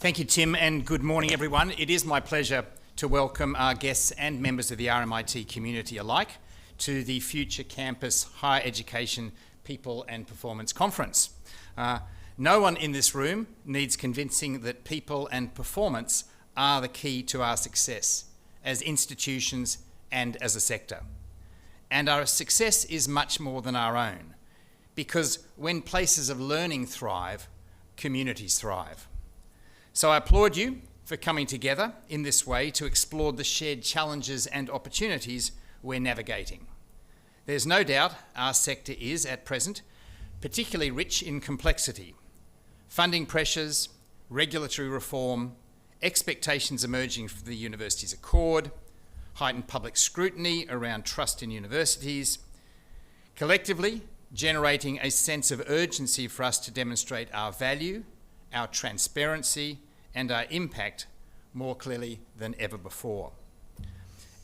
Thank you, Tim, and good morning, everyone. It is my pleasure to welcome our guests and members of the RMIT community alike to the Future Campus Higher Education People and Performance Conference. No one in this room needs convincing that people and performance are the key to our success as institutions and as a sector. And our success is much more than our own, because when places of learning thrive, communities thrive. So I applaud you for coming together in this way to explore the shared challenges and opportunities we're navigating. There's no doubt our sector is, at present, particularly rich in complexity. Funding pressures, regulatory reform, expectations emerging from the university's accord, heightened public scrutiny around trust in universities, collectively generating a sense of urgency for us to demonstrate our value, our transparency, and our impact more clearly than ever before.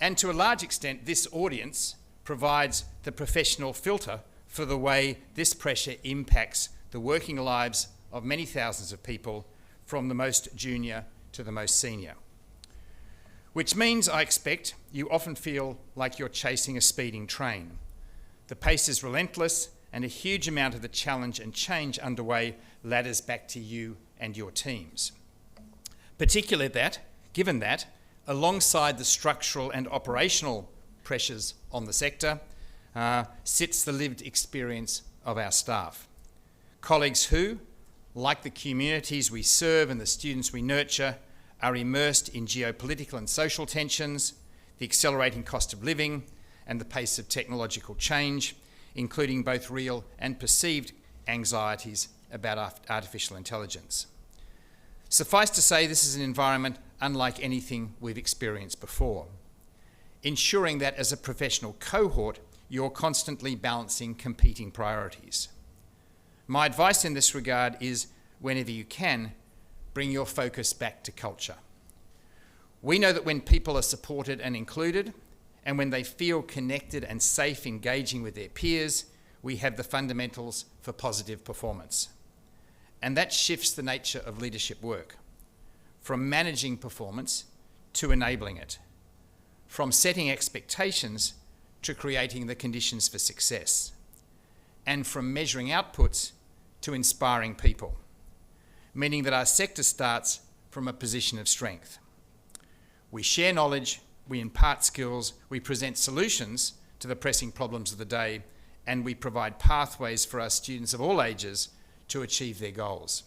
And to a large extent, this audience provides the professional filter for the way this pressure impacts the working lives of many thousands of people, from the most junior to the most senior. Which means, I expect, you often feel like you're chasing a speeding train. The pace is relentless, and a huge amount of the challenge and change underway ladders back to you and your teams. Particularly given that, alongside the structural and operational pressures on the sector, sits the lived experience of our staff. Colleagues who, like the communities we serve and the students we nurture, are immersed in geopolitical and social tensions, the accelerating cost of living, and the pace of technological change, including both real and perceived anxieties about artificial intelligence. Suffice to say, this is an environment unlike anything we've experienced before, ensuring that as a professional cohort, you're constantly balancing competing priorities. My advice in this regard is, whenever you can, bring your focus back to culture. We know that when people are supported and included, and when they feel connected and safe engaging with their peers, we have the fundamentals for positive performance. And that shifts the nature of leadership work, from managing performance to enabling it, from setting expectations to creating the conditions for success, and from measuring outputs to inspiring people, meaning that our sector starts from a position of strength. We share knowledge, we impart skills, we present solutions to the pressing problems of the day, and we provide pathways for our students of all ages to achieve their goals.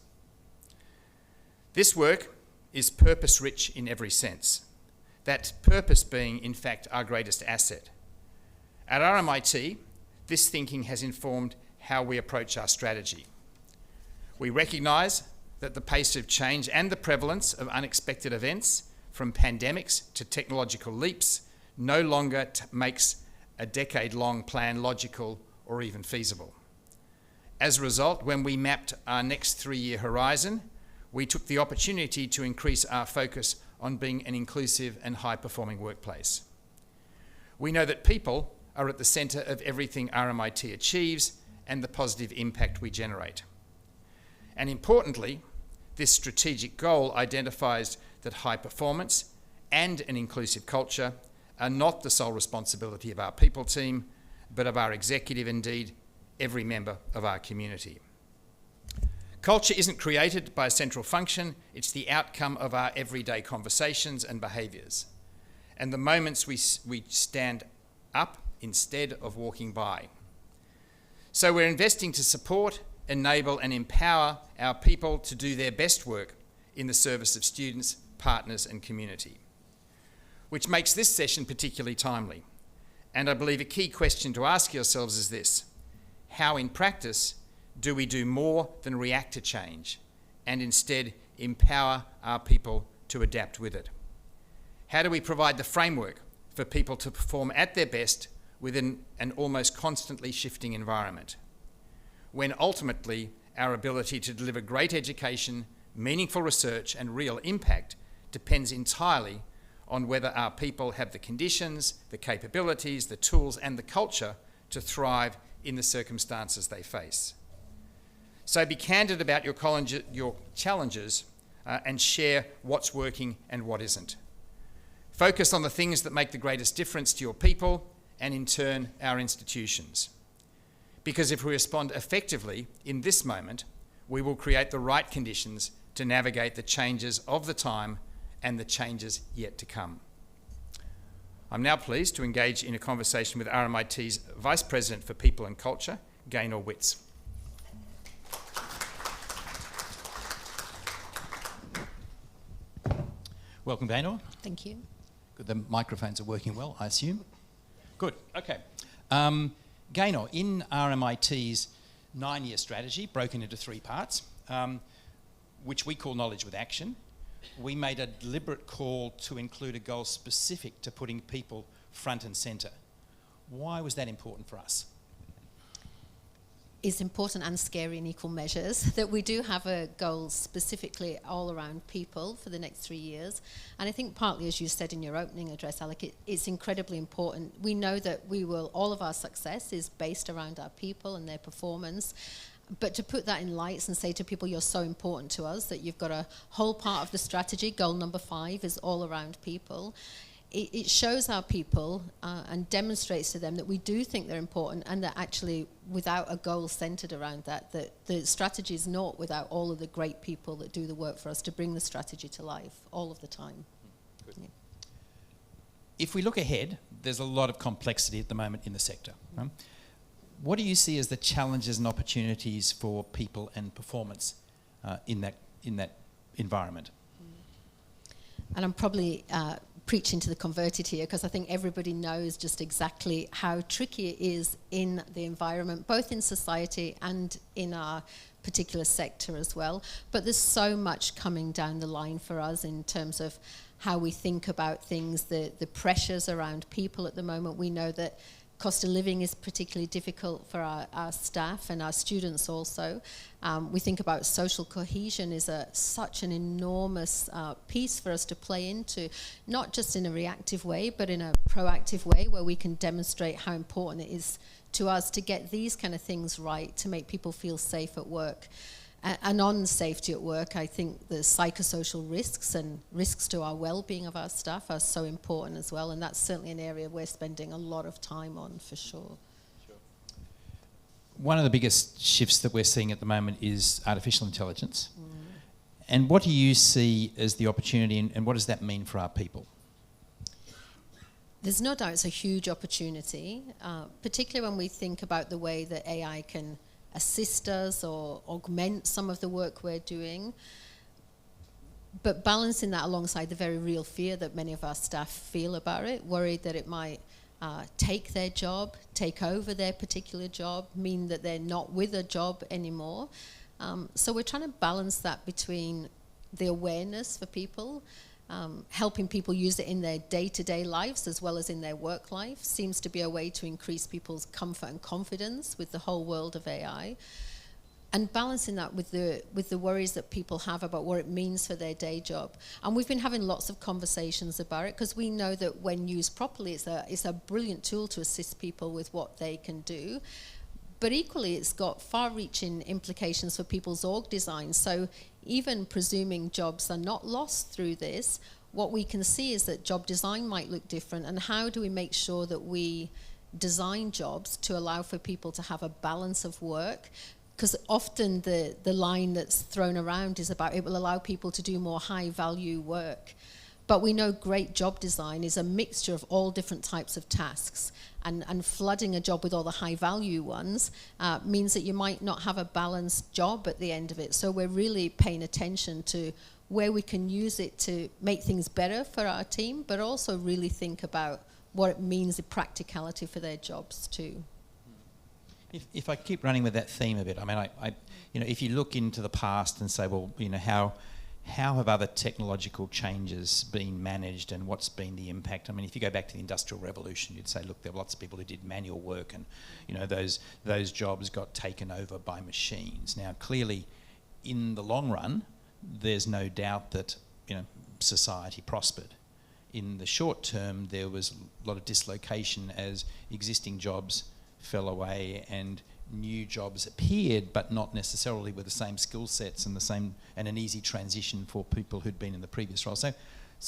This work is purpose-rich in every sense, that purpose being, in fact, our greatest asset. At RMIT, this thinking has informed how we approach our strategy. We recognise that the pace of change and the prevalence of unexpected events, from pandemics to technological leaps, no longer makes a decade-long plan logical or even feasible. As a result, when we mapped our next 3-year horizon, we took the opportunity to increase our focus on being an inclusive and high-performing workplace. We know that people are at the centre of everything RMIT achieves and the positive impact we generate. And importantly, this strategic goal identifies that high performance and an inclusive culture are not the sole responsibility of our people team, but of our executive, indeed, every member of our community. Culture isn't created by a central function, it's the outcome of our everyday conversations and behaviours, and the moments we stand up instead of walking by. So we're investing to support, enable and empower our people to do their best work in the service of students, partners and community. Which makes this session particularly timely. And I believe a key question to ask yourselves is this: how in practice do we do more than react to change and instead empower our people to adapt with it? How do we provide the framework for people to perform at their best within an almost constantly shifting environment, when ultimately our ability to deliver great education, meaningful research and real impact depends entirely on whether our people have the conditions, the capabilities, the tools and the culture to thrive in the circumstances they face. So be candid about your challenges, and share what's working and what isn't. Focus on the things that make the greatest difference to your people and in turn our institutions. Because if we respond effectively in this moment, we will create the right conditions to navigate the changes of the time and the changes yet to come. I'm now pleased to engage in a conversation with RMIT's Vice President for People and Culture, Gaynor Witts. Welcome, Gaynor. Thank you. Good, the microphones are working well, I assume. Good, okay. Gaynor, in RMIT's 9-year strategy, broken into 3 parts, which we call Knowledge with Action, we made a deliberate call to include a goal specific to putting people front and centre. Why was that important for us? It's important and scary in equal measures that we do have a goal specifically all around people for the next 3 years. And I think partly, as you said in your opening address, Alec, it's incredibly important. We know that all of our success is based around our people and their performance. But to put that in lights and say to people, you're so important to us, that you've got a whole part of the strategy, goal number 5 is all around people. It shows our people and demonstrates to them that we do think they're important, and that actually without a goal centred around that the strategy is naught without all of the great people that do the work for us to bring the strategy to life all of the time. Good. Yeah. If we look ahead, there's a lot of complexity at the moment in the sector. What do you see as the challenges and opportunities for people and performance in that environment? And I'm probably preaching to the converted here, because I think everybody knows just exactly how tricky it is in the environment, both in society and in our particular sector as well. But there's so much coming down the line for us in terms of how we think about things, the pressures around people at the moment. We know that cost of living is particularly difficult for our staff and our students also. We think about social cohesion is such an enormous piece for us to play into, not just in a reactive way, but in a proactive way where we can demonstrate how important it is to us to get these kind of things right, to make people feel safe at work. And on safety at work, I think the psychosocial risks and risks to our well-being of our staff are so important as well, and that's certainly an area we're spending a lot of time on for sure. One of the biggest shifts that we're seeing at the moment is artificial intelligence. And what do you see as the opportunity, and what does that mean for our people? There's no doubt it's a huge opportunity, particularly when we think about the way that AI can assist us or augment some of the work we're doing, but balancing that alongside the very real fear that many of our staff feel about it, worried that it might take their job, take over their particular job, mean that they're not with a job anymore. So we're trying to balance that between the awareness for people, helping people use it in their day-to-day lives as well as in their work life seems to be a way to increase people's comfort and confidence with the whole world of AI, and balancing that with the worries that people have about what it means for their day job. And we've been having lots of conversations about it, because we know that when used properly, it's a brilliant tool to assist people with what they can do. But equally, it's got far-reaching implications for people's org design. So even presuming jobs are not lost through this, what we can see is that job design might look different. And how do we make sure that we design jobs to allow for people to have a balance of work? Because often the line that's thrown around is about it will allow people to do more high-value work. But we know great job design is a mixture of all different types of tasks, and flooding a job with all the high-value ones means that you might not have a balanced job at the end of it. So we're really paying attention to where we can use it to make things better for our team, but also really think about what it means in practicality for their jobs too. If I keep running with that theme a bit, I mean, if you look into the past and say, well, how have other technological changes been managed, and what's been the impact? I mean, if you go back to the Industrial Revolution, you'd say, look, there were lots of people who did manual work, and those jobs got taken over by machines. Now, clearly, in the long run, there's no doubt that society prospered. In the short term, there was a lot of dislocation as existing jobs fell away and new jobs appeared, but not necessarily with the same skill sets and an easy transition for people who'd been in the previous role. So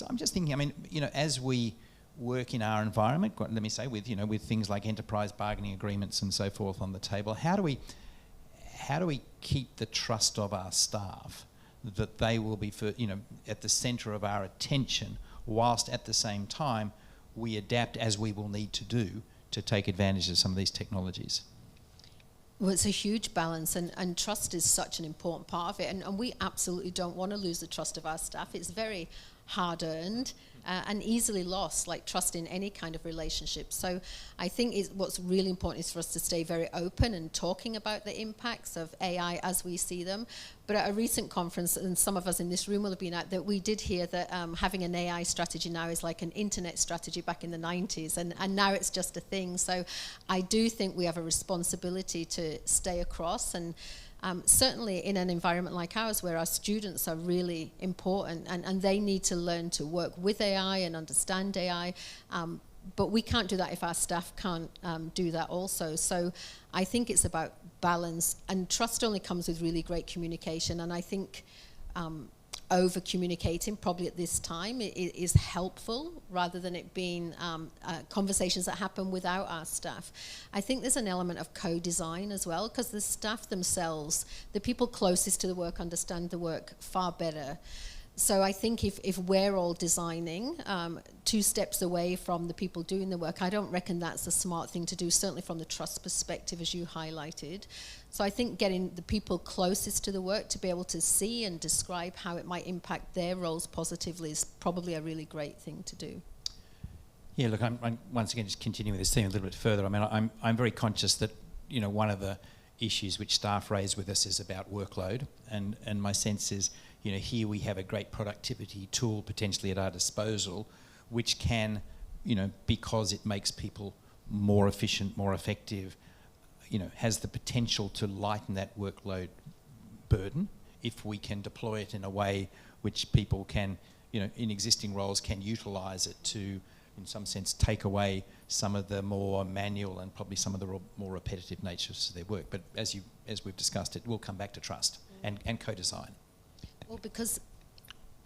I'm just thinking, I mean, as we work in our environment, let me say, with things like enterprise bargaining agreements and so forth on the table, how do we keep the trust of our staff that they will be at the centre of our attention, whilst at the same time we adapt as we will need to do to take advantage of some of these technologies? Well, it's a huge balance, and trust is such an important part of it, and we absolutely don't want to lose the trust of our staff. It's very hard-earned and easily lost, like trust in any kind of relationship. So I think what's really important is for us to stay very open and talking about the impacts of AI as we see them. But at a recent conference, and some of us in this room will have been at, that we did hear that having an AI strategy now is like an internet strategy back in the 90s, and now it's just a thing. So I do think we have a responsibility to stay across, and certainly in an environment like ours where our students are really important and they need to learn to work with AI and understand AI, but we can't do that if our staff can't do that also. So I think it's about balance, and trust only comes with really great communication, and I think over communicating probably at this time is helpful rather than it being conversations that happen without our staff. I think there's an element of co-design as well, because the staff themselves, the people closest to the work, understand the work far better. So I think if we're all designing two steps away from the people doing the work, I don't reckon that's a smart thing to do, certainly from the trust perspective, as you highlighted. So I think getting the people closest to the work to be able to see and describe how it might impact their roles positively is probably a really great thing to do. Yeah, look, I'm once again just continuing this theme a little bit further. I mean, I'm very conscious that, one of the issues which staff raise with us is about workload, and my sense is, here we have a great productivity tool potentially at our disposal, which can, because it makes people more efficient, more effective, has the potential to lighten that workload burden if we can deploy it in a way which people can, in existing roles, can utilise it to, in some sense, take away some of the more manual and probably some of the more repetitive natures of their work. But as we've discussed, it will come back to trust and co-design. Well, because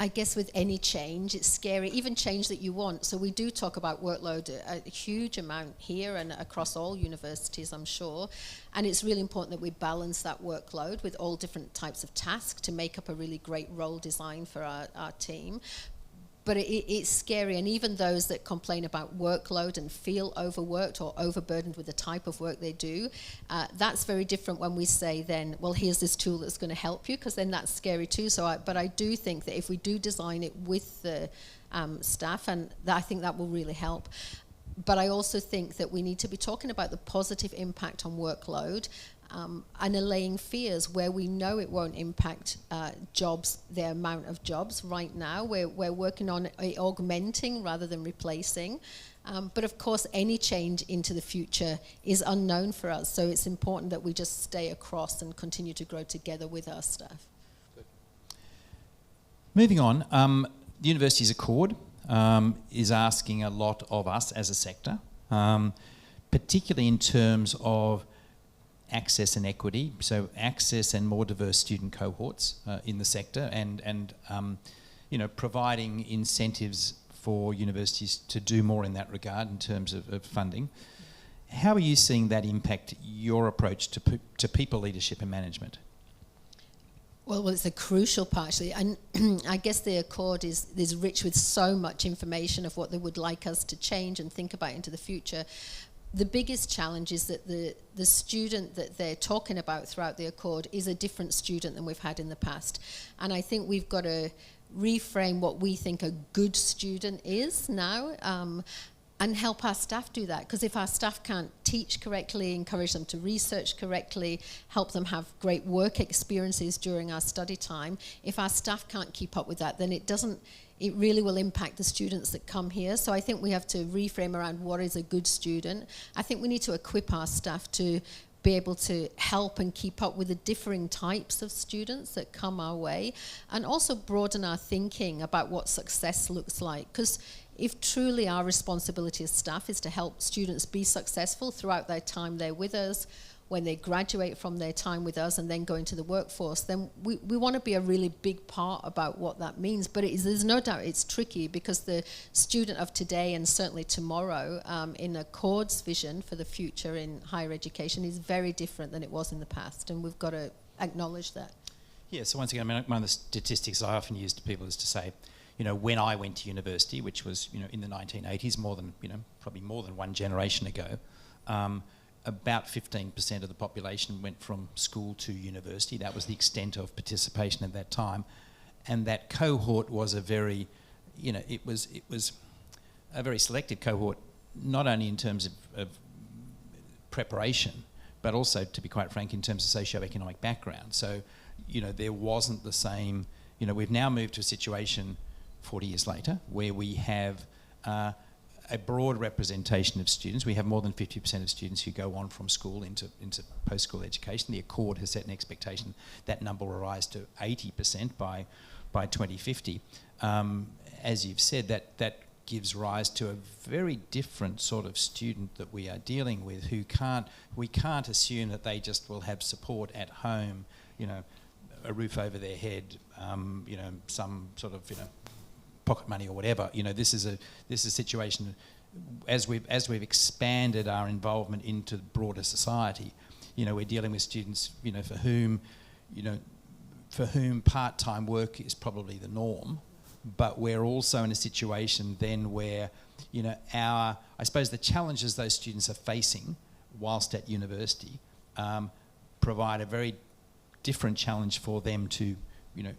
I guess with any change, it's scary, even change that you want. So we do talk about workload a huge amount here and across all universities, I'm sure. And it's really important that we balance that workload with all different types of tasks to make up a really great role design for our team. But it's scary, and even those that complain about workload and feel overworked or overburdened with the type of work they do, that's very different when we say then, well, here's this tool that's going to help you, because then that's scary too. But I do think that if we do design it with the staff, and I think that will really help. But I also think that we need to be talking about the positive impact on workload, and allaying fears where we know it won't impact jobs, the amount of jobs. Right now we're working on augmenting rather than replacing, but of course any change into the future is unknown for us, so it's important that we just stay across and continue to grow together with our staff. Good. Moving on, the university's Accord is asking a lot of us as a sector, particularly in terms of access and equity, so access and more diverse student cohorts in the sector, and providing incentives for universities to do more in that regard in terms of funding. How are you seeing that impact your approach to people leadership and management? Well, it's a crucial part, actually, and I guess the Accord is rich with so much information of what they would like us to change and think about into the future. The biggest challenge is that the student that they're talking about throughout the Accord is a different student than we've had in the past. And I think we've got to reframe what we think a good student is now, and help our staff do that. Because if our staff can't teach correctly, encourage them to research correctly, help them have great work experiences during our study time, if our staff can't keep up with that, then it really will impact the students that come here. So I think we have to reframe around what is a good student. I think we need to equip our staff to be able to help and keep up with the differing types of students that come our way, and also broaden our thinking about what success looks like. Because if truly our responsibility as staff is to help students be successful throughout their time there with us, when they graduate from their time with us and then go into the workforce, then we want to be a really big part about what that means. But there's no doubt it's tricky, because the student of today and certainly tomorrow in a Accord's vision for the future in higher education is very different than it was in the past, and we've got to acknowledge that. Yeah, so once again, I mean, one of the statistics I often use to people is to say, when I went to university, which was, in the 1980s, probably more than one generation ago, about 15% of the population went from school to university. That was the extent of participation at that time. And that cohort was a very, it was a very selected cohort, not only in terms of preparation, but also, to be quite frank, in terms of socioeconomic background. So, there wasn't the same, we've now moved to a situation 40 years later where we have a broad representation of students. We have more than 50% of students who go on from school into post-school education. The Accord has set an expectation that number will rise to 80% by 2050. As you've said, that gives rise to a very different sort of student that we are dealing with, we can't assume that they just will have support at home, a roof over their head, some sort of, pocket money or whatever. This is a situation, as we've expanded our involvement into broader society, we're dealing with students, for whom part-time work is probably the norm, but we're also in a situation then where, I suppose the challenges those students are facing whilst at university provide a very different challenge for them to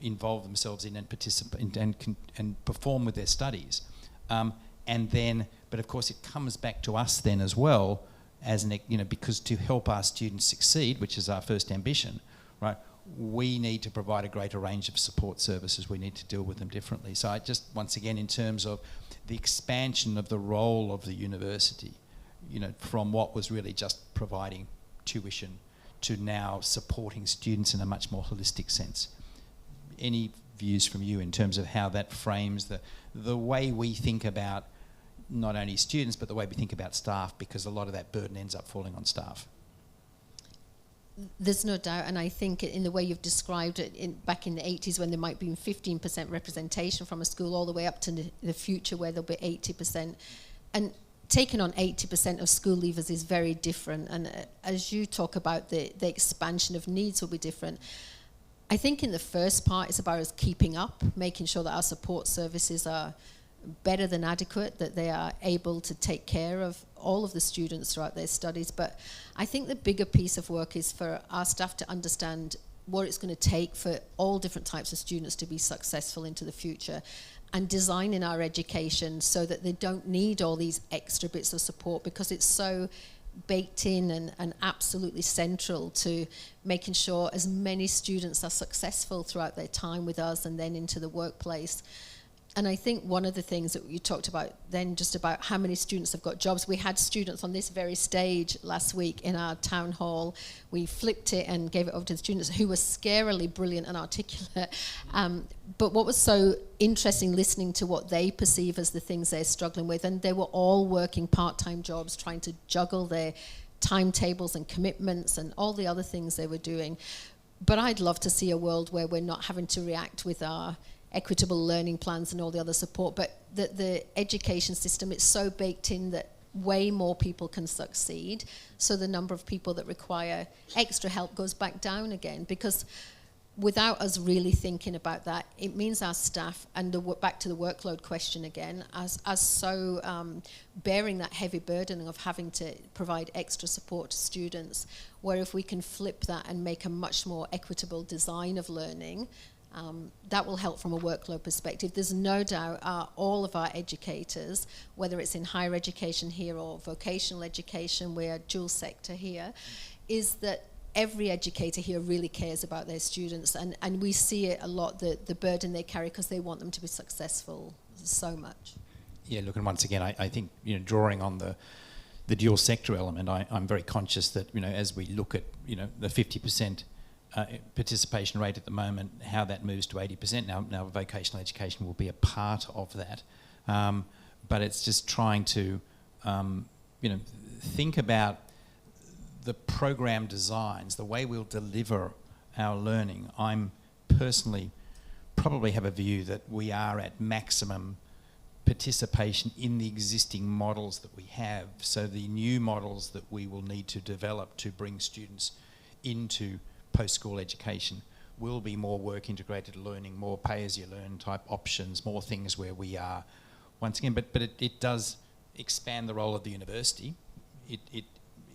involve themselves in and participate and perform with their studies. But of course it comes back to us then as well, as because to help our students succeed, which is our first ambition, right, we need to provide a greater range of support services. We need to deal with them differently. So I just, once again, in terms of the expansion of the role of the university, from what was really just providing tuition to now supporting students in a much more holistic sense. Any views from you in terms of how that frames the way we think about not only students, but the way we think about staff, because a lot of that burden ends up falling on staff? There's no doubt, and I think in the way you've described it, back in the 80s when there might be 15% representation from a school, all the way up to the future where there'll be 80%. And taking on 80% of school leavers is very different, and as you talk about the expansion of needs will be different. I think in the first part it's about us keeping up, making sure that our support services are better than adequate, that they are able to take care of all of the students throughout their studies. But I think the bigger piece of work is for our staff to understand what it's going to take for all different types of students to be successful into the future, and designing our education so that they don't need all these extra bits of support, because it's so baked in and absolutely central to making sure as many students are successful throughout their time with us and then into the workplace. And I think one of the things that you talked about then, just about how many students have got jobs. We had students on this very stage last week in our town hall. We flipped it and gave it over to the students who were scarily brilliant and articulate. But what was so interesting, listening to what they perceive as the things they're struggling with, and they were all working part-time jobs, trying to juggle their timetables and commitments and all the other things they were doing. But I'd love to see a world where we're not having to react with our equitable learning plans and all the other support, but that the education system, it's so baked in that way more people can succeed, so the number of people that require extra help goes back down again. Because without us really thinking about that, it means our staff, and back to the workload question again, as so bearing that heavy burden of having to provide extra support to students, where if we can flip that and make a much more equitable design of learning, that will help from a workload perspective. There's no doubt all of our educators, whether it's in higher education here or vocational education, we're dual sector here, is that every educator here really cares about their students, and we see it a lot, the burden they carry, because they want them to be successful so much. Yeah, look, and once again, I think, drawing on the dual sector element, I'm very conscious that, as we look at, the 50% participation rate at the moment, how that moves to 80%. Now vocational education will be a part of that, but it's just trying to think about the program designs, the way we'll deliver our learning, I'm personally probably have a view that we are at maximum participation in the existing models that we have. So the new models that we will need to develop to bring students into post-school education will be more work-integrated learning, more pay-as-you-learn type options, more things where we are, once again, but it does expand the role of the university it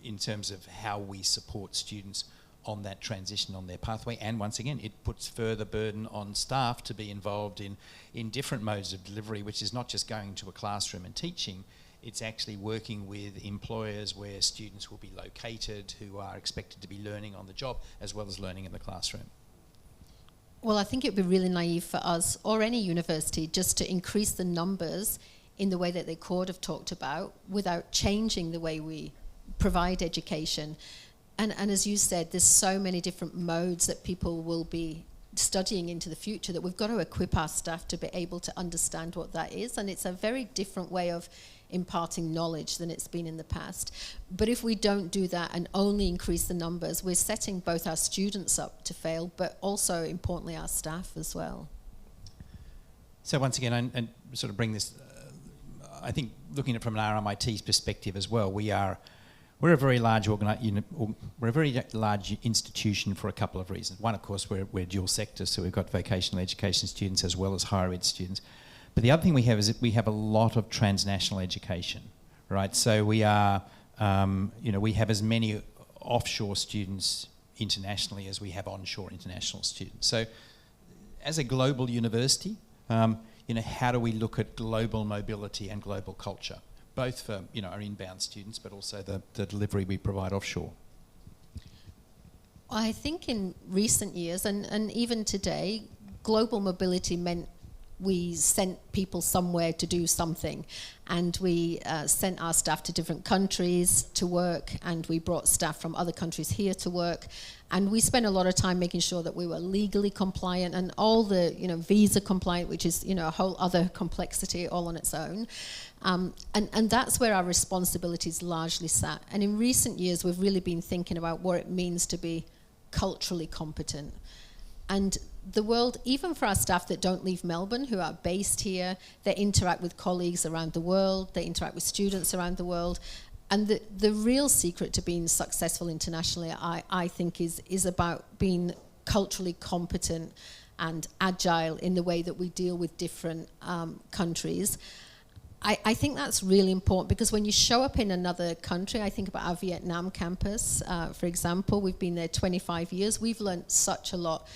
in terms of how we support students on that transition on their pathway, and once again it puts further burden on staff to be involved in different modes of delivery, which is not just going to a classroom and teaching, it's actually working with employers where students will be located who are expected to be learning on the job as well as learning in the classroom. Well, I think it would be really naive for us or any university just to increase the numbers in the way that the Court have talked about without changing the way we provide education. And as you said, there's so many different modes that people will be studying into the future that we've got to equip our staff to be able to understand what that is. And it's a very different way of imparting knowledge than it's been in the past. But if we don't do that and only increase the numbers, we're setting both our students up to fail, but also, importantly, our staff as well. So once again, and sort of bring this, I think looking at it from an RMIT's perspective as well, we're a very large we're a very large institution for a couple of reasons. One, of course, we're dual sector, so we've got vocational education students as well as higher ed students. But the other thing we have is that we have a lot of transnational education, right? So we are, we have as many offshore students internationally as we have onshore international students. So as a global university, how do we look at global mobility and global culture, both for our inbound students, but also the delivery we provide offshore? I think in recent years, and even today, global mobility meant we sent people somewhere to do something, and we sent our staff to different countries to work, and we brought staff from other countries here to work, and we spent a lot of time making sure that we were legally compliant and all the visa compliant, which is a whole other complexity all on its own, and that's where our responsibilities largely sat. And in recent years we've really been thinking about what it means to be culturally competent. And the world, even for our staff that don't leave Melbourne, who are based here, they interact with colleagues around the world, they interact with students around the world. And the real secret to being successful internationally, I think, is about being culturally competent and agile in the way that we deal with different countries. I think that's really important, because when you show up in another country, I think about our Vietnam campus, for example. We've been there 25 years. We've learnt such a lot.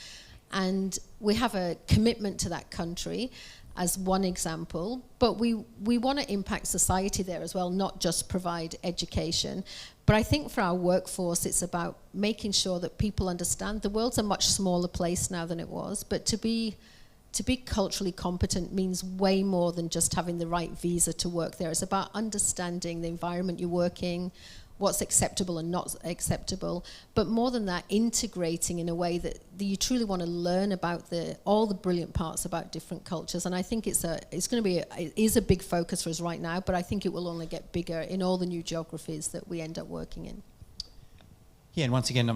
And we have a commitment to that country as one example, but we want to impact society there as well, not just provide education. But I think for our workforce, it's about making sure that people understand the world's a much smaller place now than it was, but to be culturally competent means way more than just having the right visa to work there. It's about understanding the environment you're working, what's acceptable and not acceptable, but more than that, integrating in a way that you truly want to learn about all the brilliant parts about different cultures. And I think it is a big focus for us right now, but I think it will only get bigger in all the new geographies that we end up working in. Yeah, and once again,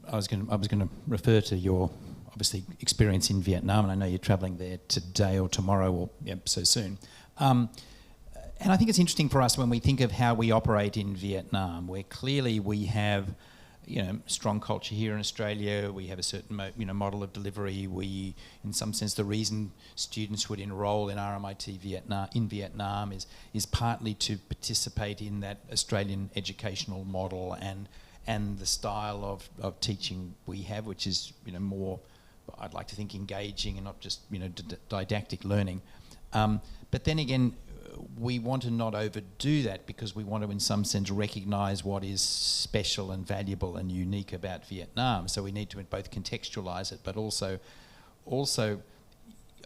I was going to refer to your obviously experience in Vietnam, and I know you're travelling there today or tomorrow or so soon. And I think it's interesting for us when we think of how we operate in Vietnam, where clearly we have, strong culture here in Australia. We have a certain, model of delivery. We, in some sense, the reason students would enrol in RMIT Vietnam is partly to participate in that Australian educational model and the style of teaching we have, which is, more, I'd like to think, engaging and not just, didactic learning. But then again, we want to not overdo that, because we want to, in some sense, recognise what is special and valuable and unique about Vietnam. So we need to both contextualise it, but also,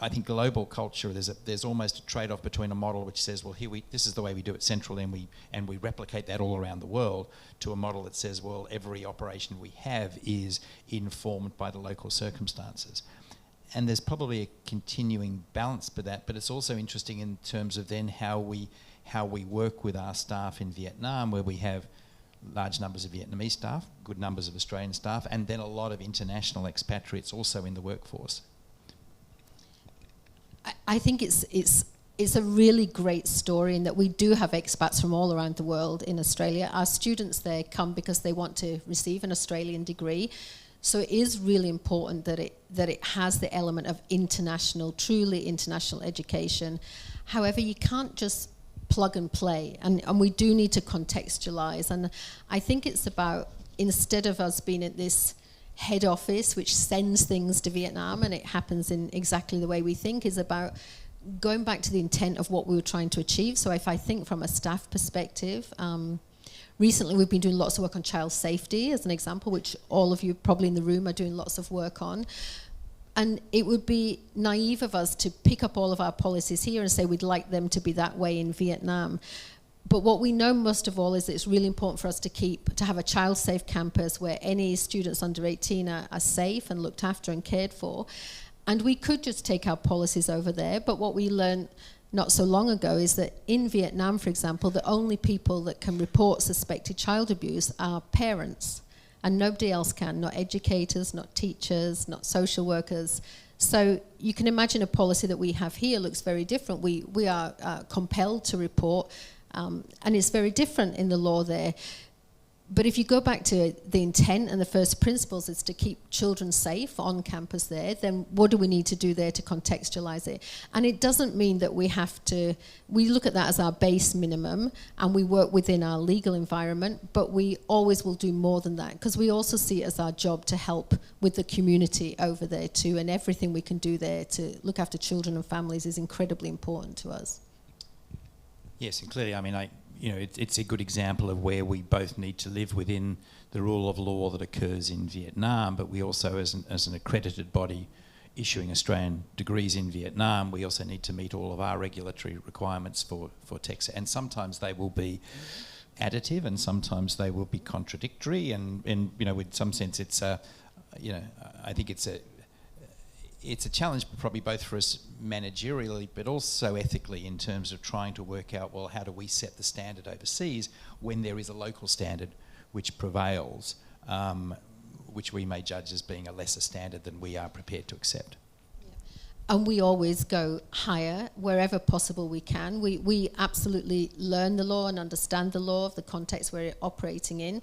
I think global culture, there's almost a trade-off between a model which says, well, this is the way we do it centrally, and we replicate that all around the world, to a model that says, well, every operation we have is informed by the local circumstances. And there's probably a continuing balance for that, but it's also interesting in terms of then how we work with our staff in Vietnam, where we have large numbers of Vietnamese staff, good numbers of Australian staff, and then a lot of international expatriates also in the workforce? I think it's a really great story in that we do have expats from all around the world in Australia. Our students there come because they want to receive an Australian degree. So it is really important that it has the element of international, truly international education. However, you can't just plug and play, and we do need to contextualize. And I think it's about, instead of us being at this head office which sends things to Vietnam and it happens in exactly the way we think, is about going back to the intent of what we were trying to achieve. So if I think from a staff perspective, recently we've been doing lots of work on child safety as an example, which all of you probably in the room are doing lots of work on. And it would be naive of us to pick up all of our policies here and say we'd like them to be that way in Vietnam. But what we know most of all is it's really important for us to have a child-safe campus where any students under 18 are safe and looked after and cared for. And we could just take our policies over there, but what we learned not so long ago is that in Vietnam, for example, the only people that can report suspected child abuse are parents, and nobody else can, not educators, not teachers, not social workers. So you can imagine a policy that we have here looks very different. We are compelled to report, and it's very different in the law there. But if you go back to the intent and the first principles is to keep children safe on campus there, then what do we need to do there to contextualize it? And it doesn't mean that we look at that as our base minimum and we work within our legal environment, but we always will do more than that because we also see it as our job to help with the community over there too, and everything we can do there to look after children and families is incredibly important to us. Yes, and clearly, I mean, it's a good example of where we both need to live within the rule of law that occurs in Vietnam, but we also, as an accredited body issuing Australian degrees in Vietnam, we also need to meet all of our regulatory requirements for tech. And sometimes they will be additive and sometimes they will be contradictory. And in some sense, I think it's a challenge probably both for us managerially but also ethically in terms of trying to work out, well, how do we set the standard overseas when there is a local standard which prevails, which we may judge as being a lesser standard than we are prepared to accept. And we always go higher wherever possible we can. We absolutely learn the law and understand the law of the context we're operating in.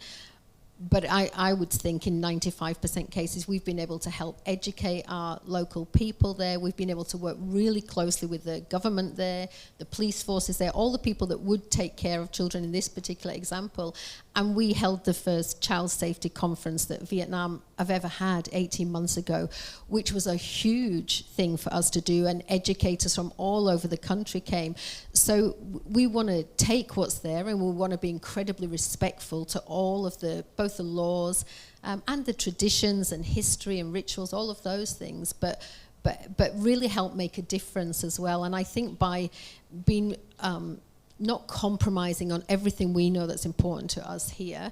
But I would think in 95% cases we've been able to help educate our local people there. We've been able to work really closely with the government there, the police forces there, all the people that would take care of children in this particular example. And we held the first child safety conference that Vietnam have ever had 18 months ago, which was a huge thing for us to do, and educators from all over the country came. So we want to take what's there and we want to be incredibly respectful to all of both the laws and the traditions and history and rituals, all of those things, but really help make a difference as well. And I think by being not compromising on everything we know that's important to us here,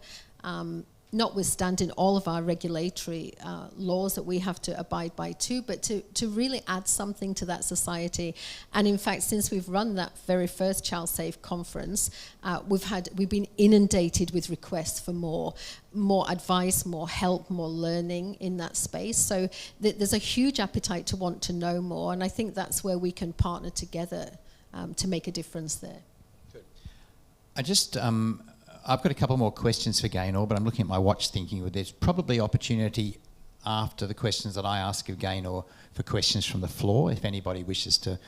notwithstanding all of our regulatory laws that we have to abide by too, but to really add something to that society. And in fact, since we've run that very first Child Safe conference, we've been inundated with requests for more advice, more help, more learning in that space. So there's a huge appetite to want to know more, and I think that's where we can partner together to make a difference there. I've got a couple more questions for Gaynor, but I'm looking at my watch thinking there's probably opportunity after the questions that I ask of Gaynor for questions from the floor, if anybody wishes to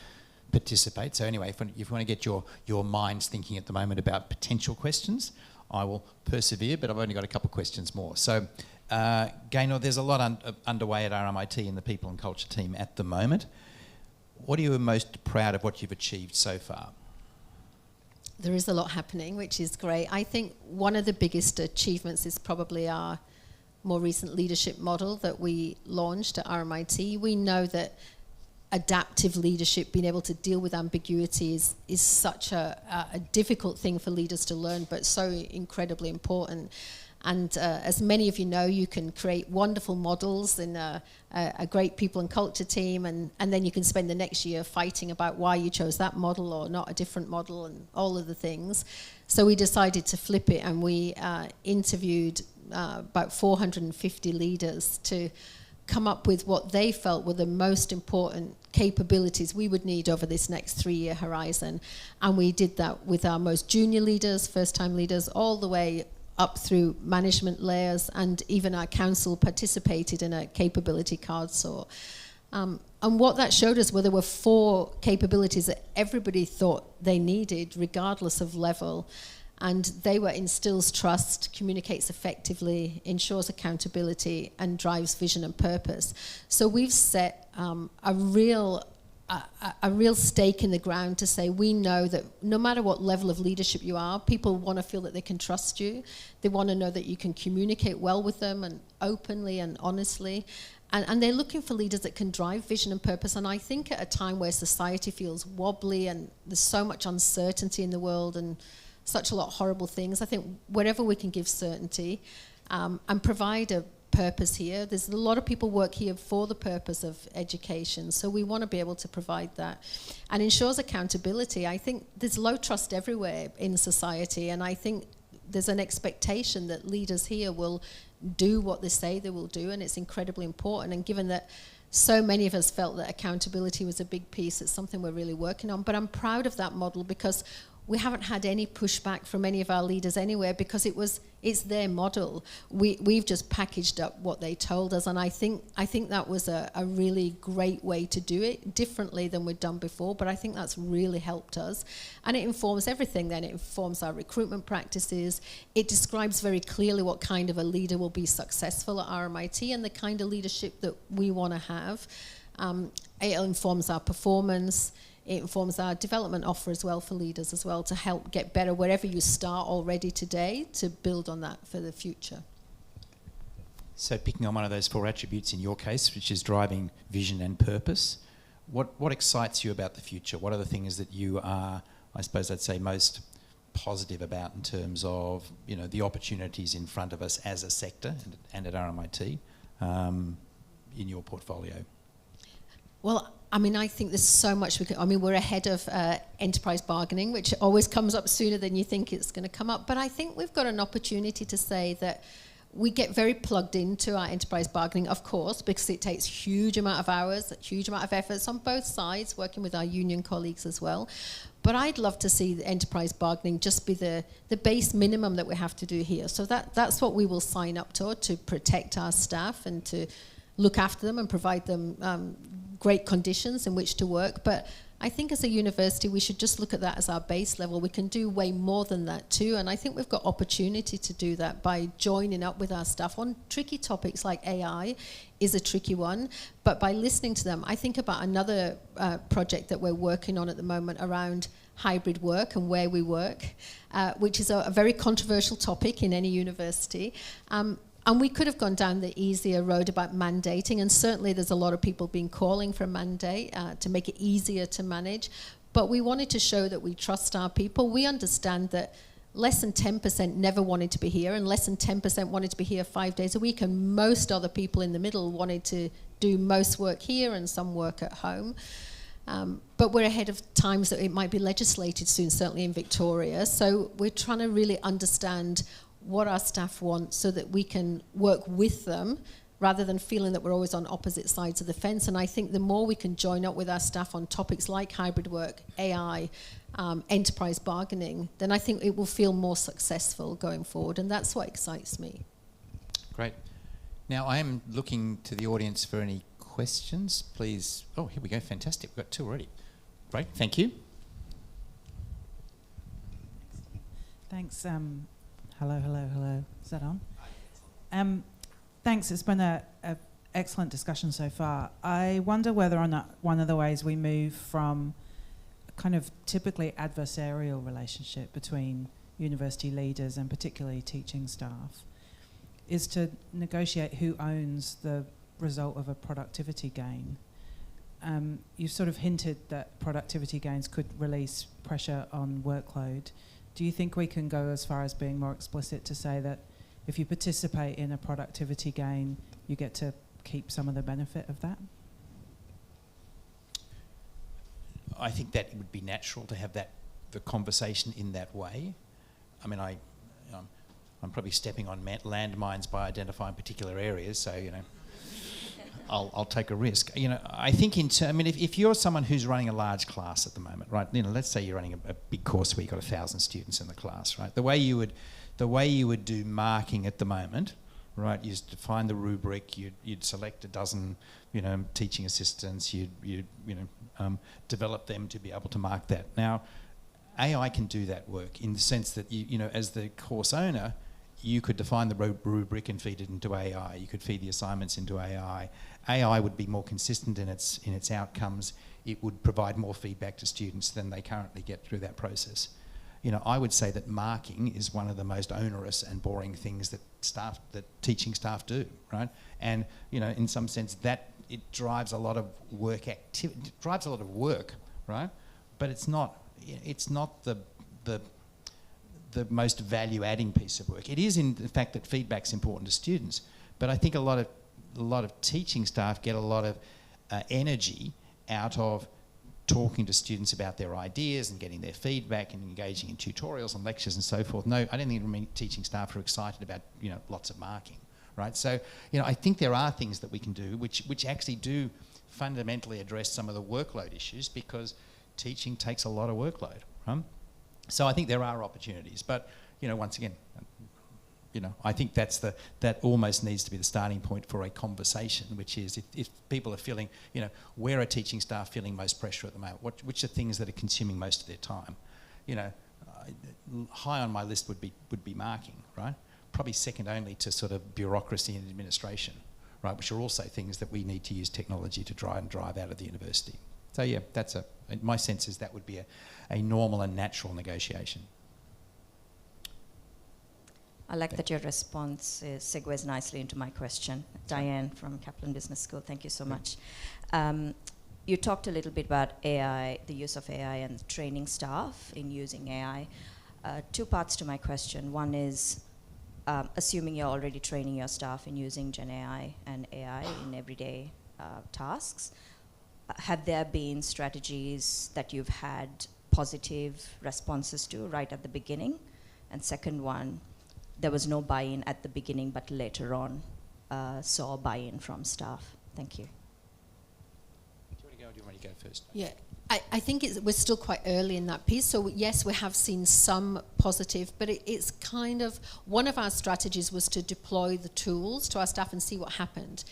participate. So anyway, if you want to get your minds thinking at the moment about potential questions, I will persevere, but I've only got a couple of questions more. So Gaynor, there's a lot underway at RMIT and the People and Culture team at the moment. What are you most proud of what you've achieved so far? There is a lot happening, which is great. I think one of the biggest achievements is probably our more recent leadership model that we launched at RMIT. We know that adaptive leadership, being able to deal with ambiguity is such a difficult thing for leaders to learn, but so incredibly important. And as many of you know, you can create wonderful models in a great people and culture team, and then you can spend the next year fighting about why you chose that model or not a different model and all of the things. So we decided to flip it, and we interviewed about 450 leaders to come up with what they felt were the most important capabilities we would need over this next 3-year horizon. And we did that with our most junior leaders, first-time leaders, all the way up through management layers, and even our council participated in a capability card sort. And what that showed us were there were 4 capabilities that everybody thought they needed, regardless of level. And they were: instills trust, communicates effectively, ensures accountability, and drives vision and purpose. So we've set a real stake in the ground to say we know that no matter what level of leadership you are, people want to feel that they can trust you. They want to know that you can communicate well with them and openly and honestly. And they're looking for leaders that can drive vision and purpose. And I think at a time where society feels wobbly and there's so much uncertainty in the world and such a lot of horrible things, I think wherever we can give certainty and provide a purpose here. There's a lot of people work here for the purpose of education, so we want to be able to provide that. And ensures accountability. I think there's low trust everywhere in society, and I think there's an expectation that leaders here will do what they say they will do, and it's incredibly important. And given that so many of us felt that accountability was a big piece, it's something we're really working on. But I'm proud of that model because we haven't had any pushback from any of our leaders anywhere, because it's their model. We've just packaged up what they told us, and I think that was a really great way to do it, differently than we'd done before, but I think that's really helped us. And it informs everything then. It informs our recruitment practices. It describes very clearly what kind of a leader will be successful at RMIT and the kind of leadership that we want to have. It informs our performance. It informs our development offer as well for leaders as well, to help get better wherever you start already today, to build on that for the future. So picking on one of those 4 attributes in your case, which is driving vision and purpose, what excites you about the future? What are the things that you are, I suppose I'd say, most positive about in terms of, you know, the opportunities in front of us as a sector and at RMIT in your portfolio? Well, I mean, I think there's so much we're ahead of enterprise bargaining, which always comes up sooner than you think it's going to come up. But I think we've got an opportunity to say that we get very plugged into our enterprise bargaining, of course, because it takes huge amount of hours, huge amount of efforts on both sides, working with our union colleagues as well. But I'd love to see the enterprise bargaining just be the base minimum that we have to do here. So that's what we will sign up to protect our staff and to look after them and provide them great conditions in which to work. But I think as a university, we should just look at that as our base level. We can do way more than that too, and I think we've got opportunity to do that by joining up with our staff on tricky topics like AI is a tricky one, but by listening to them. I think about another project that we're working on at the moment around hybrid work and where we work, which is a very controversial topic in any university. And we could have gone down the easier road about mandating, and certainly there's a lot of people been calling for a mandate to make it easier to manage. But we wanted to show that we trust our people. We understand that less than 10% never wanted to be here, and less than 10% wanted to be here 5 days a week, and most other people in the middle wanted to do most work here and some work at home. But we're ahead of times that it might be legislated soon, certainly in Victoria. So we're trying to really understand what our staff want so that we can work with them rather than feeling that we're always on opposite sides of the fence. And I think the more we can join up with our staff on topics like hybrid work, AI, enterprise bargaining, then I think it will feel more successful going forward. And that's what excites me. Great. Now I am looking to the audience for any questions, please. Oh, here we go. Fantastic. We've got 2 already. Great. Thank you. Thanks. Hello. Is that on? Thanks. It's been an excellent discussion so far. I wonder whether or not one of the ways we move from a kind of typically adversarial relationship between university leaders and particularly teaching staff is to negotiate who owns the result of a productivity gain. You've sort of hinted that productivity gains could release pressure on workload. Do you think we can go as far as being more explicit to say that if you participate in a productivity gain, you get to keep some of the benefit of that? I think that it would be natural to have the conversation in that way. I mean, I'm probably stepping on landmines by identifying particular areas, so, I'll take a risk. I think if you're someone who's running a large class at the moment, right? Let's say you're running a big course where you've got 1,000 students in the class, right? The way you would do marking at the moment, right? You define the rubric. You'd select a dozen, teaching assistants. You'd develop them to be able to mark that. Now, AI can do that work in the sense that as the course owner, you could define the rubric and feed it into AI. You could feed the assignments into AI. AI would be more consistent in its outcomes. It would provide more feedback to students than they currently get through that process. I would say that marking is one of the most onerous and boring things that teaching staff do, right? And in some sense, that it drives a lot of work activity. It drives a lot of work, right? But it's not the most value-adding piece of work. It is in the fact that feedback's important to students, but I think a lot of teaching staff get a lot of energy out of talking to students about their ideas and getting their feedback and engaging in tutorials and lectures and so forth. No, I don't think teaching staff are excited about lots of marking, right? So I think there are things that we can do which actually do fundamentally address some of the workload issues, because teaching takes a lot of workload, right? So I think there are opportunities, but once again, I think that almost needs to be the starting point for a conversation, which is if people are feeling, where are teaching staff feeling most pressure at the moment? Which are things that are consuming most of their time? High on my list would be marking, right? Probably second only to sort of bureaucracy and administration, right? Which are also things that we need to use technology to try and drive out of the university. So yeah, my sense is that would be a normal and natural negotiation. I like that your response segues nicely into my question. Diane from Kaplan Business School, thank you so much. You talked a little bit about AI, the use of AI and training staff in using AI. Two parts to my question. One is, assuming you're already training your staff in using Gen AI and AI in everyday tasks, have there been strategies that you've had positive responses to right at the beginning? And second one, there was no buy-in at the beginning, but later on saw buy-in from staff. Thank you. Do you want to go or do you want me to go first? Yeah, I think we're still quite early in that piece. So yes, we have seen some positive, but it's kind of, one of our strategies was to deploy the tools to our staff and see what happened.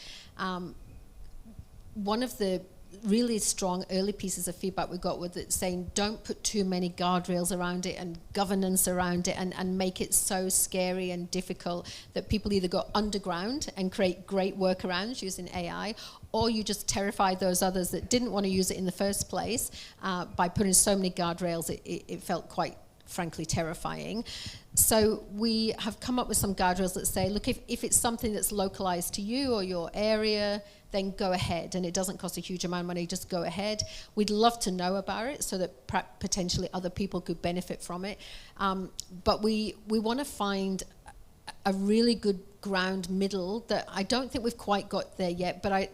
One of the really strong early pieces of feedback we got was saying don't put too many guardrails around it and governance around it and make it so scary and difficult that people either go underground and create great workarounds using AI, or you just terrify those others that didn't want to use it in the first place by putting so many guardrails. It felt quite frankly terrifying. So we have come up with some guardrails that say, look, if it's something that's localized to you or your area, then go ahead, and it doesn't cost a huge amount of money, just go ahead. We'd love to know about it so that potentially other people could benefit from it. But we want to find a really good ground middle that I don't think we've quite got there yet, but I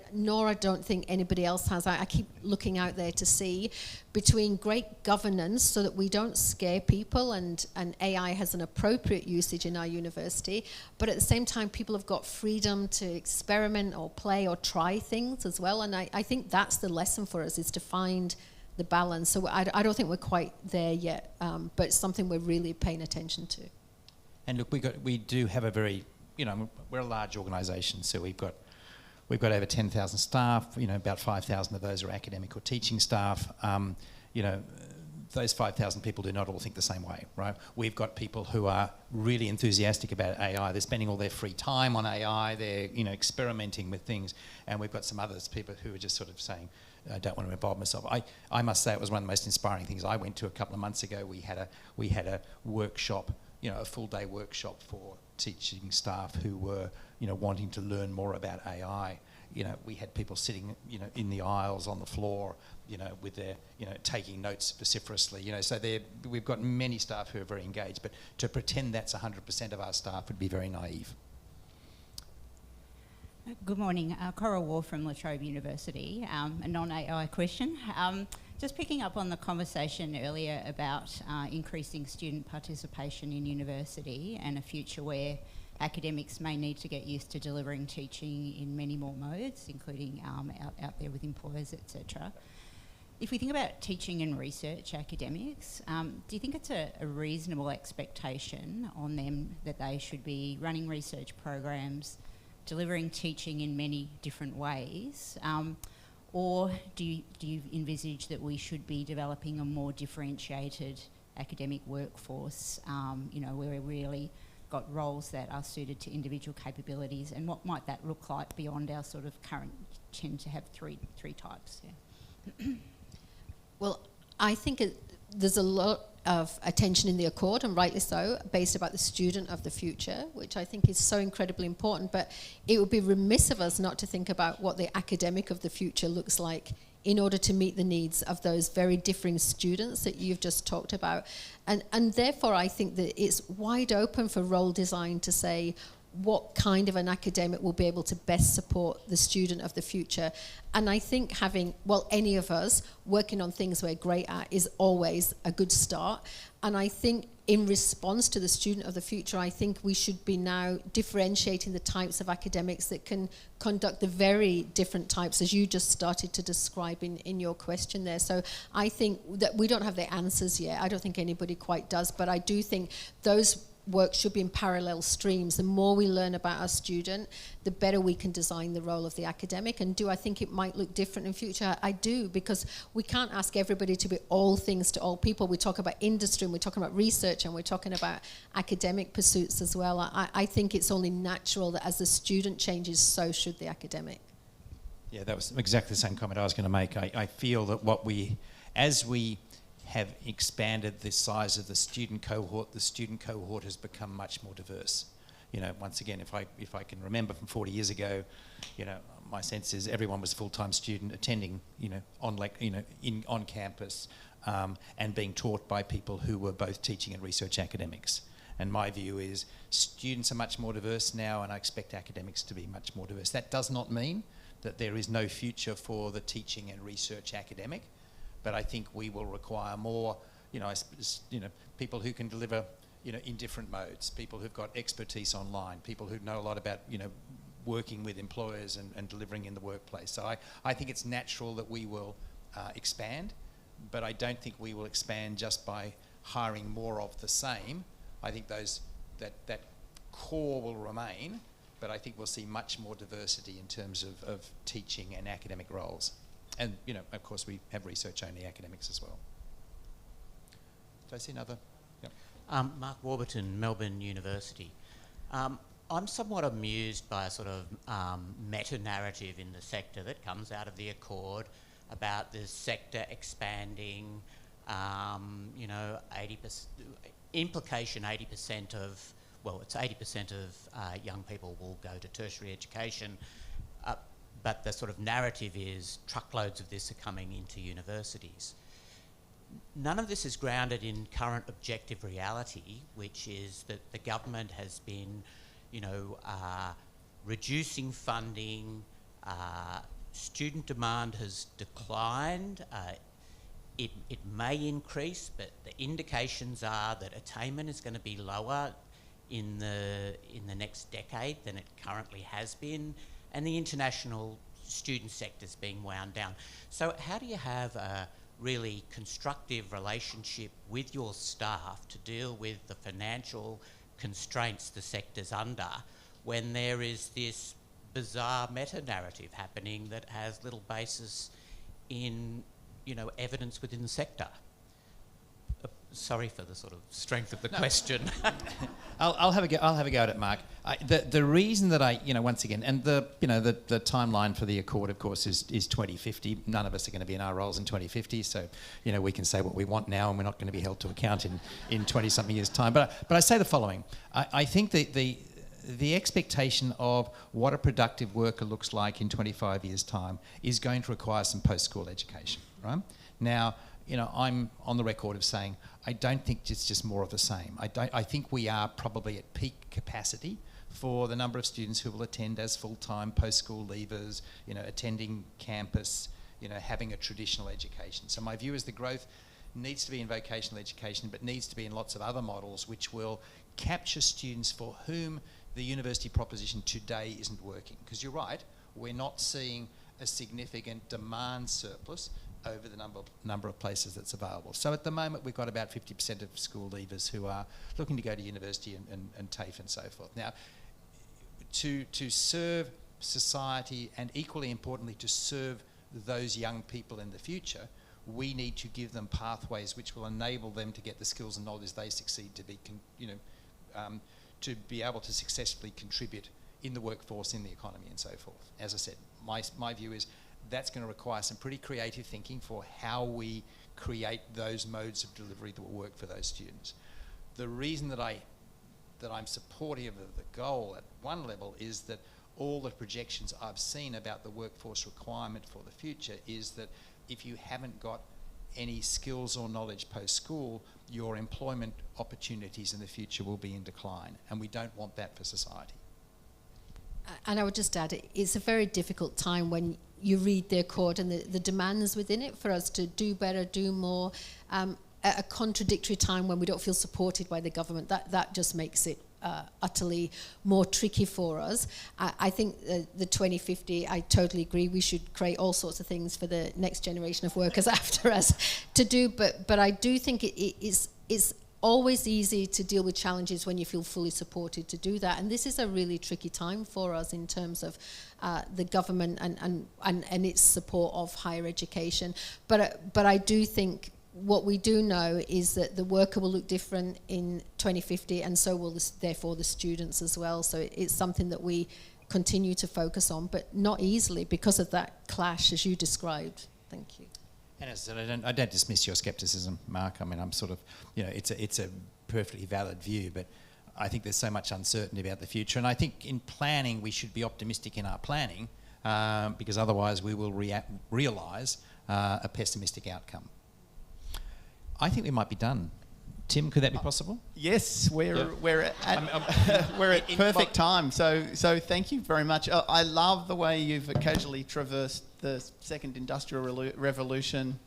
don't think anybody else has. I keep looking out there to see between great governance so that we don't scare people and AI has an appropriate usage in our university, but at the same time people have got freedom to experiment or play or try things as well, and I think that's the lesson for us, is to find the balance. So I don't think we're quite there yet, but it's something we're really paying attention to. And look, we do have a very, we're a large organisation, so we've got over 10,000 staff. About 5,000 of those are academic or teaching staff. Those 5,000 people do not all think the same way, right? We've got people who are really enthusiastic about AI. They're spending all their free time on AI. They're experimenting with things, and we've got some others, people who are just sort of saying, I don't want to involve myself. I must say it was one of the most inspiring things. I went to a couple of months ago. We had a workshop, a full day workshop for teaching staff who were, wanting to learn more about AI. We had people sitting, in the aisles on the floor, with their, taking notes vociferously. So we've got many staff who are very engaged, but to pretend that's 100% of our staff would be very naive. Good morning, Cora War from La Trobe University. A non-AI question. Just picking up on the conversation earlier about increasing student participation in university and a future where academics may need to get used to delivering teaching in many more modes, including out there with employers, etc. If we think about teaching and research academics, do you think it's a reasonable expectation on them that they should be running research programs, delivering teaching in many different ways, or do you envisage that we should be developing a more differentiated academic workforce, where we really got roles that are suited to individual capabilities, and what might that look like beyond our sort of current tend to have three types? Yeah. Well, I think there's a lot of attention in the Accord, and rightly so, based about the student of the future, which I think is so incredibly important, but it would be remiss of us not to think about what the academic of the future looks like in order to meet the needs of those very differing students that you've just talked about. And therefore, I think that it's wide open for role design to say what kind of an academic will be able to best support the student of the future. And I think having, any of us working on things we're great at is always a good start. And I think in response to the student of the future, I think we should be now differentiating the types of academics that can conduct the very different types, as you just started to describe in your question there. So I think that we don't have the answers yet. I don't think anybody quite does, but I do think those work should be in parallel streams. The more we learn about our student, the better we can design the role of the academic. And do I think it might look different in future? I do, because we can't ask everybody to be all things to all people. We talk about industry, and we're talking about research, and we're talking about academic pursuits as well. I think it's only natural that as the student changes, so should the academic. Yeah, that was exactly the same comment I was going to make. I feel that as we have expanded the size of the student cohort has become much more diverse. Once again, if I can remember from 40 years ago, my sense is everyone was a full-time student attending, on campus, and being taught by people who were both teaching and research academics. And my view is students are much more diverse now, and I expect academics to be much more diverse. That does not mean that there is no future for the teaching and research academic, but I think we will require more, people who can deliver, in different modes, people who've got expertise online, people who know a lot about, working with employers and delivering in the workplace. So I think it's natural that we will expand, but I don't think we will expand just by hiring more of the same. I think that core will remain, but I think we'll see much more diversity in terms of teaching and academic roles. And, of course, we have research-only academics as well. Did I see another? Yep. Mark Warburton, Melbourne University. I'm somewhat amused by a sort of meta-narrative in the sector that comes out of the Accord about the sector expanding, 80%, implication 80% of, it's 80% of young people will go to tertiary education. But the sort of narrative is truckloads of this are coming into universities. None of this is grounded in current objective reality, which is that the government has been, reducing funding, student demand has declined, it may increase, but the indications are that attainment is going to be lower in the next decade than it currently has been, and the international student sector's being wound down. So how do you have a really constructive relationship with your staff to deal with the financial constraints the sector's under when there is this bizarre meta-narrative happening that has little basis in, evidence within the sector? Sorry for the sort of strength of the question. I'll have a go. I'll have a go at it, Mark. The reason that I, once again, and the timeline for the Accord, of course, is 2050. None of us are going to be in our roles in 2050, so we can say what we want now, and we're not going to be held to account in 20-something years' time. But I say the following: I think the expectation of what a productive worker looks like in 25 years' time is going to require some post-school education, right? Now, I'm on the record of saying I don't think it's just more of the same. I think we are probably at peak capacity for the number of students who will attend as full-time post-school leavers, attending campus, having a traditional education. So my view is the growth needs to be in vocational education, but needs to be in lots of other models which will capture students for whom the university proposition today isn't working. Because you're right, we're not seeing a significant demand surplus over the number of places that's available. So at the moment, we've got about 50% of school leavers who are looking to go to university and TAFE and so forth. Now, to serve society and equally importantly to serve those young people in the future, we need to give them pathways which will enable them to get the skills and knowledge they succeed to be, to be able to successfully contribute in the workforce, in the economy and so forth. As I said, my view is that's going to require some pretty creative thinking for how we create those modes of delivery that will work for those students. The reason that I'm supportive of the goal at one level is that all the projections I've seen about the workforce requirement for the future is that if you haven't got any skills or knowledge post-school, your employment opportunities in the future will be in decline, and we don't want that for society. And I would just add, it's a very difficult time when you read the Accord and the demands within it for us to do better, do more, at a contradictory time when we don't feel supported by the government. That just makes it utterly more tricky for us. I think the 2050, I totally agree, we should create all sorts of things for the next generation of workers after us to do, but I do think it's always easy to deal with challenges when you feel fully supported to do that, and this is a really tricky time for us in terms of the government and its support of higher education. But I do think what we do know is that the worker will look different in 2050, and so will therefore the students as well. So it's something that we continue to focus on, but not easily because of that clash as you described. Thank you. And as I said, I don't dismiss your scepticism, Mark. I mean, I'm sort of, it's a perfectly valid view, but I think there's so much uncertainty about the future. And I think in planning, we should be optimistic in our planning because otherwise we will realise a pessimistic outcome. I think we might be done. Tim, could that be possible? Yes, we're at perfect time. So thank you very much. I love the way you've casually traversed the second industrial revolution,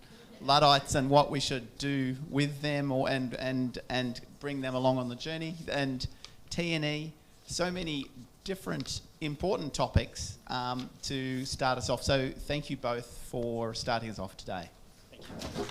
Luddites, and what we should do with them, and bring them along on the journey. And T&E, so many different important topics to start us off. So thank you both for starting us off today. Thank you.